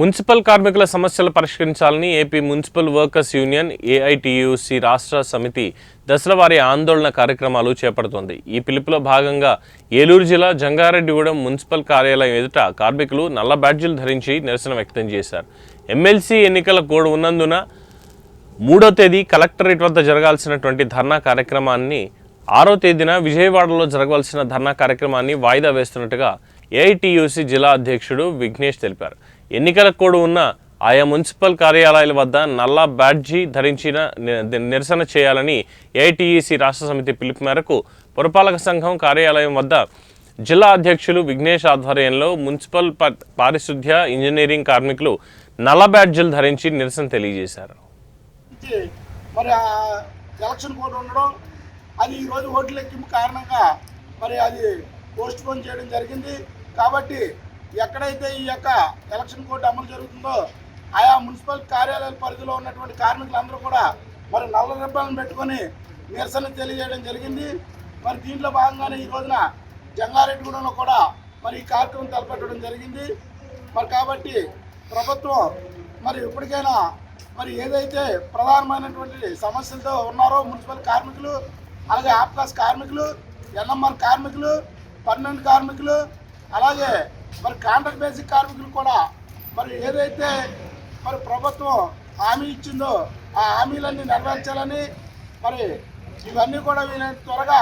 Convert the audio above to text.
Municipal కార్మికుల సమస్యలు పరిష్కరించాలని AP municipal workers union AITUC రాష్ట్ర సమితి దశలవారీ ఆందోళన కార్యక్రమాలు చేపడుతోంది. ఈ పిలుపులో భాగంగా ఏలూరు జిల్లా జంగారెడ్డిగూడెం మున్సిపల్ కార్యాలయం ఎదుట కార్మికులు నల్ల బ్యాడ్జీలు ధరించి నిరసన వ్యక్తం చేశారు. ఎమ్మెల్సీ ఎన్నికల కోడ్ ఉన్నందున 3వ తేదీ కలెక్టరేట్ వద్ద జరగాల్సినటువంటి ధర్నా కార్యక్రమాన్ని 6వ తేదీన విజయవాడలో జరగవలసిన ధర్నా కార్యక్రమాన్ని వాయిదా వేస్తున్నట్టుగా ఏఐటీయూసీ జిల్లా అధ్యక్షుడు విఘ్నేష్ తెలిపారు. ఎన్నికల కోడ్ ఉన్న ఆయా మున్సిపల్ కార్యాలయాల వద్ద నల్ల బ్యాడ్జీ ధరించిన నిరసన చేయాలని ఏఐటీయూసీ రాష్ట్ర సమితి పిలుపు మేరకు పురపాలక సంఘం కార్యాలయం వద్ద జిల్లా అధ్యక్షులు విఘ్నేష్ ఆధ్వర్యంలో మున్సిపల్ పారిశుద్ధ్య ఇంజనీరింగ్ కార్మికులు నల్ల బ్యాడ్జీలు ధరించి నిరసన తెలియజేశారు. మరి ఎలక్షన్ కోడ్ ఉండడం అది ఈరోజు ఓట్ల లెక్కింపు కారణంగా మరి అది పోస్ట్ పోన్ చేయడం జరిగింది. కాబట్టి ఎక్కడైతే ఈ యొక్క ఎలక్షన్ కోడ్ అమలు జరుగుతుందో ఆయా మున్సిపల్ కార్యాలయాల పరిధిలో ఉన్నటువంటి కార్మికులందరూ కూడా మరి నల్ల రిబ్బన్లను పెట్టుకొని నిరసన తెలియజేయడం జరిగింది. మరి దీంట్లో భాగంగానే ఈ రోజున జంగారెడ్డిగూడెంలో కూడా మరి ఈ కార్యక్రమం తలపెట్టడం జరిగింది. మరి కాబట్టి ప్రభుత్వం మరి ఇప్పటికైనా మరి ఏదైతే ప్రధానమైనటువంటి సమస్యలతో ఉన్నారో మున్సిపల్ కార్మికులు, అలాగే ఆప్కాస్ కార్మికులు, ఎన్ఎంఆర్ కార్మికులు, పర్మనెంట్ కార్మికులు, అలాగే మరి కాంట్రాక్ట్ బేసిక్ కార్మికులు కూడా మరి ఏదైతే మరి ప్రభుత్వం హామీ ఇచ్చిందో ఆ హామీలన్నీ నెరవేర్చాలని మరి ఇవన్నీ కూడా వీలైనంత త్వరగా